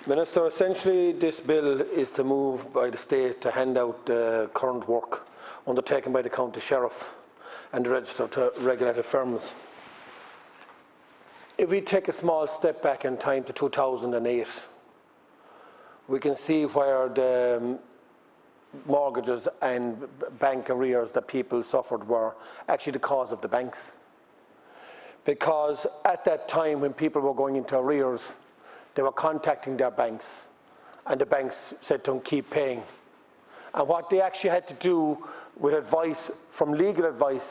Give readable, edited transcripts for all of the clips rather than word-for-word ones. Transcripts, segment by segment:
Minister, essentially this bill is to move by the state to hand out current work undertaken by the county sheriff and the registered regulated firms. If we take a small step back in time to 2008, we can see where the mortgages and bank arrears that people suffered were actually the cause of the banks. Because at that time when people were going into arrears, they were contacting their banks and the banks said to them, keep paying. And what they actually had to do with advice, from legal advice,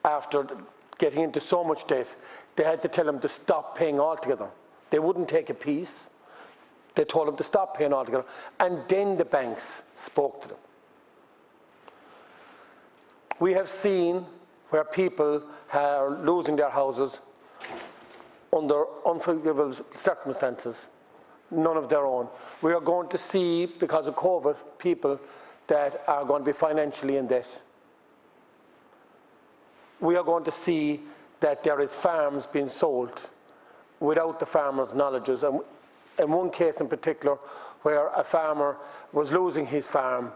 after getting into so much debt, they had to tell them to stop paying altogether. They wouldn't take a piece. They told them to stop paying altogether. And then the banks spoke to them. We have seen where people are losing their houses under unforgivable circumstances, none of their own. We are going to see, because of COVID, people that are going to be financially in debt. We are going to see that there is farms being sold without the farmer's knowledges. And in one case in particular, where a farmer was losing his farm,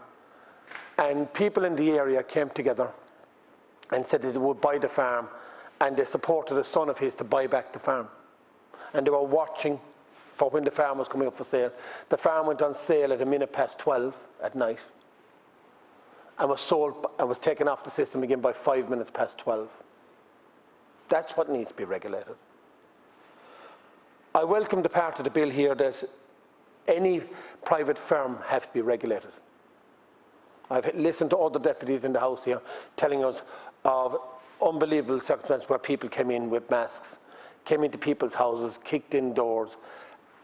and people in the area came together and said that they would buy the farm, and they supported a son of his to buy back the farm. And they were watching for when the farm was coming up for sale. The farm went on sale at 12:15 at night and was sold and was taken off the system again by 12:05. That's what needs to be regulated. I welcome the part of the bill here that any private firm has to be regulated. I've listened to other deputies in the House here telling us of unbelievable circumstances where people came in with masks, came into people's houses, kicked in doors,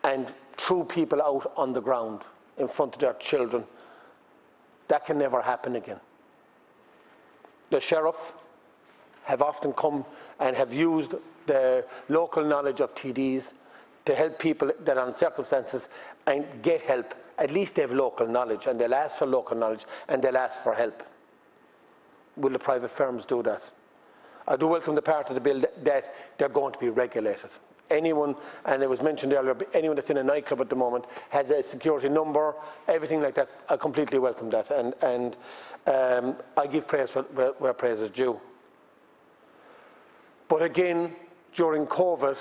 and threw people out on the ground in front of their children. That can never happen again. The sheriff have often come and have used the local knowledge of TDs to help people that are in circumstances and get help. At least they have local knowledge, and they'll ask for local knowledge, and they'll ask for help. Will the private firms do that? I do welcome the part of the bill that they're going to be regulated. Anyone, and it was mentioned earlier, anyone that's in a nightclub at the moment has a security number, everything like that. I completely welcome that, and I give praise where praise is due. But again, during COVID,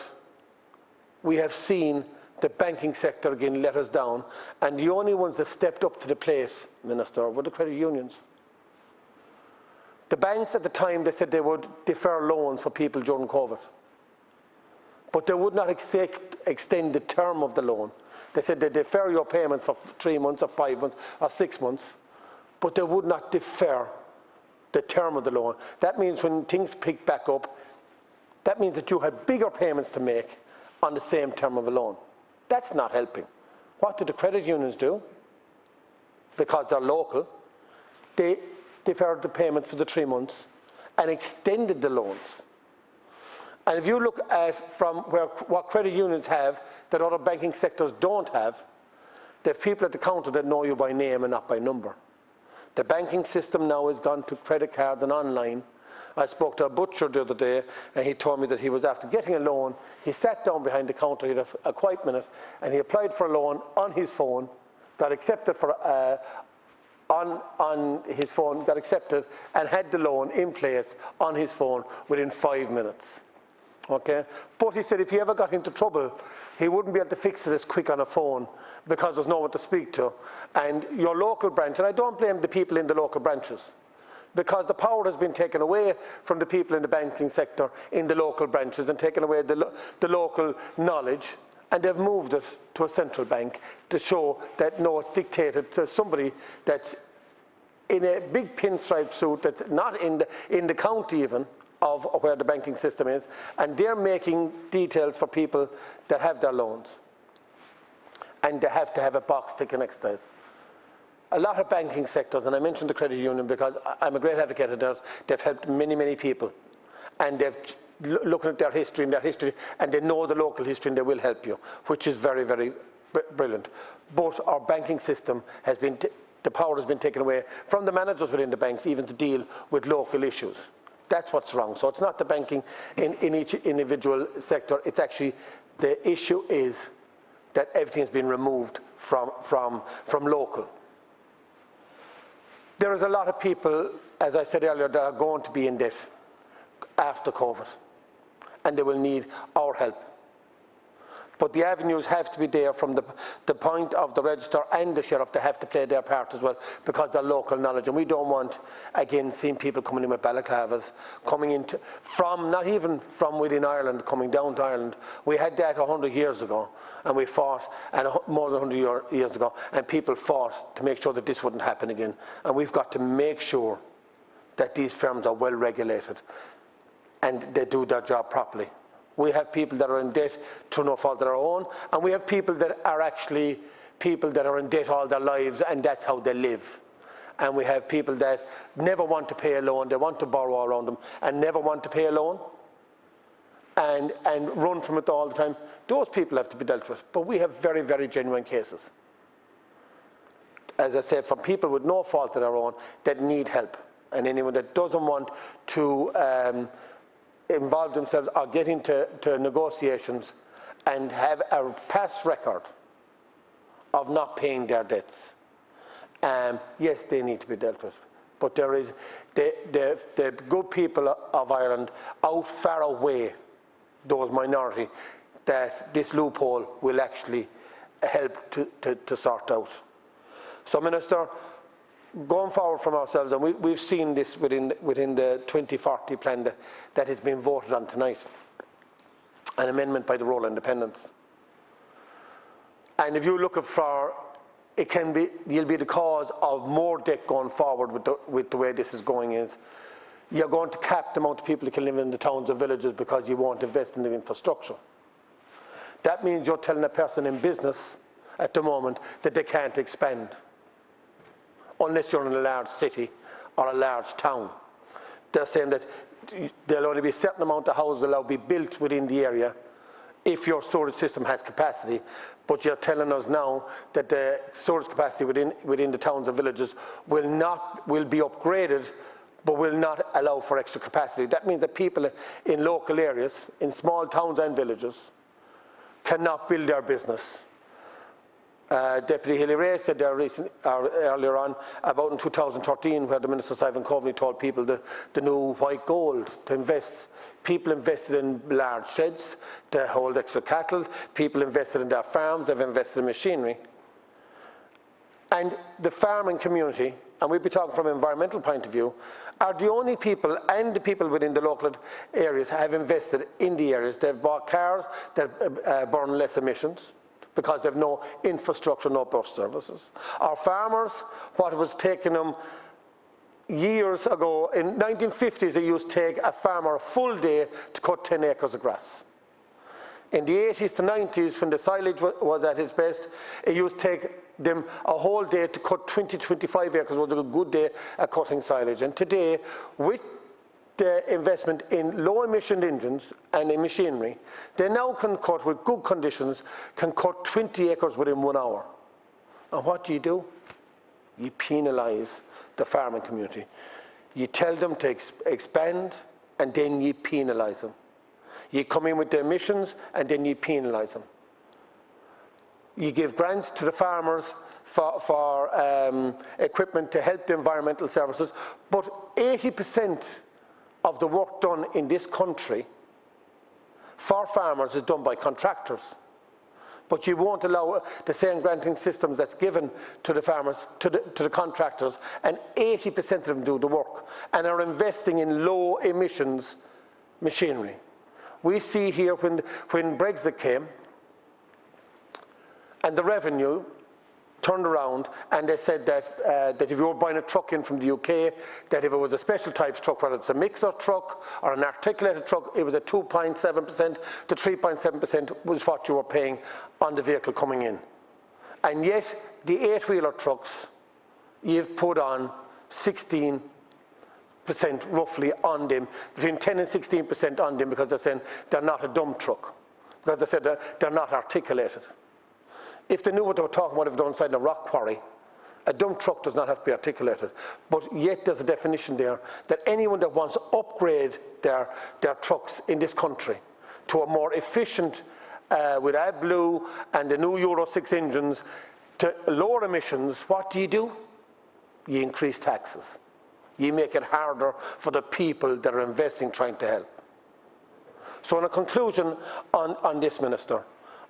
we have seen the banking sector again let us down, and the only ones that stepped up to the plate, Minister, were the credit unions. The banks at the time, they said they would defer loans for people during COVID, but they would not extend the term of the loan. They said they defer your payments for 3 months or 5 months or 6 months, but they would not defer the term of the loan. That means when things pick back up, that means that you had bigger payments to make on the same term of a loan. That's not helping. What did the credit unions do? Because they're local, they deferred the payments for the 3 months and extended the loans. And if you look at from what credit unions have that other banking sectors don't have, they have people at the counter that know you by name and not by number. The banking system now has gone to credit cards and online. I spoke to a butcher the other day, and he told me that he was after getting a loan. He sat down behind the counter, he had a quiet minute, and he applied for a loan on his phone, got accepted for on his phone, got accepted, and had the loan in place on his phone within 5 minutes. Okay? But he said if he ever got into trouble, he wouldn't be able to fix it as quick on a phone because there's no one to speak to. And your local branch, and I don't blame the people in the local branches, because the power has been taken away from the people in the banking sector in the local branches and taken away the local knowledge, and they've moved it to a central bank to show that no, it's dictated to somebody that's in a big pinstripe suit that's not in the county even of where the banking system is, and they're making details for people that have their loans, and they have to have a box ticking exercise. A lot of banking sectors, and I mentioned the credit union because I'm a great advocate of theirs, they've helped many, many people, and they've looking at their history and they know the local history and they will help you, which is very, very brilliant. But our banking system has been, the power has been taken away from the managers within the banks even to deal with local issues. That's what's wrong. So it's not the banking in each individual sector, it's actually the issue is that everything has been removed from local. There is a lot of people, as I said earlier, that are going to be in debt after COVID, and they will need our help. But the avenues have to be there from the point of the register and the sheriff. They have to play their part as well, because they're local knowledge. And we don't want, again, seeing people coming in with balaclavas, coming into, from, not even from within Ireland, coming down to Ireland. We had that 100 years ago, and we fought, and more than 100 years ago, and people fought to make sure that this wouldn't happen again. And we've got to make sure that these firms are well regulated and they do their job properly. We have people that are in debt through no fault of their own, and we have people that are actually people that are in debt all their lives, and that's how they live. And we have people that never want to pay a loan, they want to borrow around them and never want to pay a loan and run from it all the time. Those people have to be dealt with. But we have very, very genuine cases, as I said, from people with no fault of their own that need help. And anyone that doesn't want to involve themselves or get into negotiations and have a past record of not paying their debts, yes, they need to be dealt with. But there is the good people of Ireland far away those minority that this loophole will actually help to sort out. So, Minister, going forward from ourselves, and we've seen this within the 2040 plan that has been voted on tonight, an amendment by the Rural Independents. And if you look for, you'll be the cause of more debt going forward with the way this is going. Is you're going to cap the amount of people that can live in the towns and villages because you won't invest in the infrastructure. That means you're telling a person in business at the moment that they can't expand, unless you're in a large city or a large town. They're saying that there'll only be a certain amount of houses allowed to be built within the area if your storage system has capacity. But you're telling us now that the storage capacity within the towns and villages will be upgraded, but will not allow for extra capacity. That means that people in local areas, in small towns and villages, cannot build their business. Deputy Hilly Ray said there earlier on about in 2013, where the Minister Simon Coveney told people the new white gold to invest. People invested in large sheds to hold extra cattle. People invested in their farms. They've invested in machinery. And the farming community, and we'd be talking from an environmental point of view, are the only people, and the people within the local areas have invested in the areas. They've bought cars that burn less emissions, because they have no infrastructure, no bus services. Our farmers, what it was taking them years ago, in 1950s, it used to take a farmer a full day to cut 10 acres of grass. In the 80s to 90s, when the silage was at its best, it used to take them a whole day to cut 20, 25 acres. Was a good day at cutting silage. And today, with the investment in low-emission engines and in machinery, they now can cut, with good conditions, can cut 20 acres within 1 hour. And what do? You penalise the farming community. You tell them to expand, and then you penalise them. You come in with the emissions, and then you penalise them. You give grants to the farmers for equipment to help the environmental services, but 80% of the work done in this country for farmers is done by contractors. But you won't allow the same granting systems that's given to the farmers, to the contractors, and 80% of them do the work and are investing in low emissions machinery. We see here when Brexit came and the revenue turned around and they said that if you were buying a truck in from the UK, that if it was a special type truck, whether it's a mixer truck or an articulated truck, it was a 2.7% to 3.7% was what you were paying on the vehicle coming in. And yet, the 8-wheeler trucks, you've put on 16% roughly on them, between 10 and 16% on them, because they're saying they're not a dump truck, because they said they're not articulated. If they knew what they were talking about if they're inside a rock quarry, a dump truck does not have to be articulated. But yet there's a definition there that anyone that wants to upgrade their trucks in this country to a more efficient with AdBlue and the new Euro 6 engines to lower emissions, what do? You increase taxes. You make it harder for the people that are investing, trying to help. So in a conclusion on this, Minister,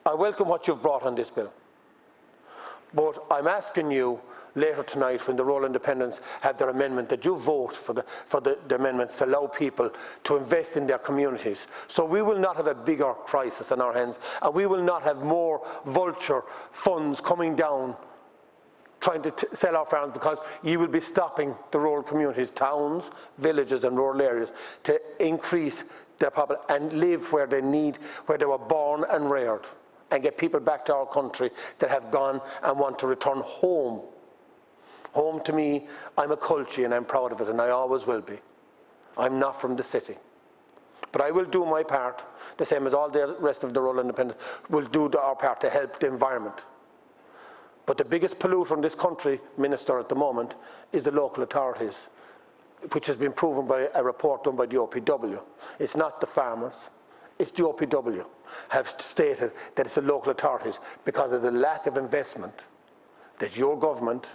I welcome what you've brought on this bill. But I'm asking you later tonight, when the rural independents have their amendment, that you vote for the amendments to allow people to invest in their communities. So we will not have a bigger crisis on our hands, and we will not have more vulture funds coming down trying to sell our farms, because you will be stopping the rural communities, towns, villages and rural areas to increase their population and live where they need, where they were born and reared, and get people back to our country that have gone and want to return home. Home to me, I'm a Culture and I'm proud of it, and I always will be. I'm not from the city. But I will do my part, the same as all the rest of the rural independents will do our part to help the environment. But the biggest polluter in this country, Minister, at the moment, is the local authorities, which has been proven by a report done by the OPW. It's not the farmers, it's the OPW have stated that it's the local authorities, because of the lack of investment that your government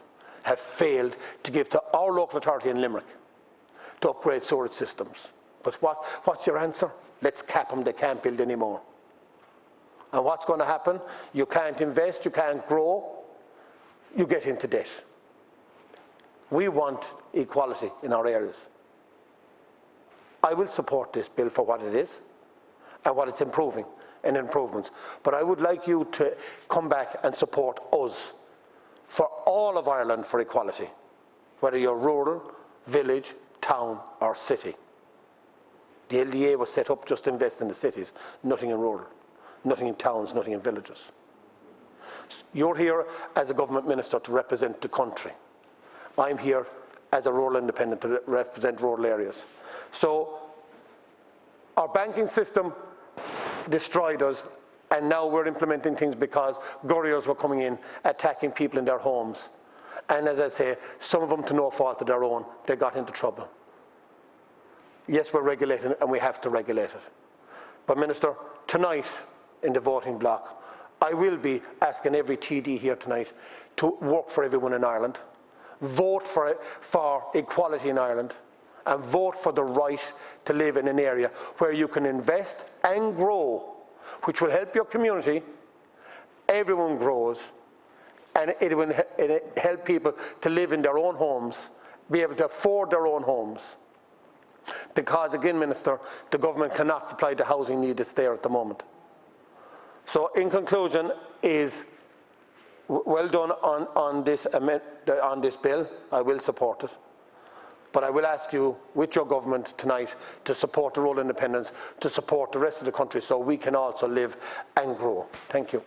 have failed to give to our local authority in Limerick to upgrade sewerage systems. But what's your answer? Let's cap them, they can't build anymore. And what's going to happen? You can't invest, you can't grow, you get into debt. We want equality in our areas. I will support this bill for what it is and what it's improving and improvements. But I would like you to come back and support us for all of Ireland for equality, whether you're rural, village, town or city. The LDA was set up just to invest in the cities, nothing in rural, nothing in towns, nothing in villages. You're here as a government minister to represent the country. I'm here as a rural independent to represent rural areas. So our banking system destroyed us, and now we're implementing things because gurriers were coming in, attacking people in their homes. And as I say, some of them to no fault of their own, they got into trouble. Yes, we're regulating it, and we have to regulate it. But Minister, tonight in the voting block, I will be asking every TD here tonight to work for everyone in Ireland, vote for equality in Ireland, and vote for the right to live in an area where you can invest and grow, which will help your community. Everyone grows, and it will help people to live in their own homes, be able to afford their own homes. Because again, Minister, the government cannot supply the housing need that's there at the moment. So in conclusion is, well done on this bill. I will support it. But I will ask you, with your government tonight, to support the rural independents, to support the rest of the country so we can also live and grow. Thank you.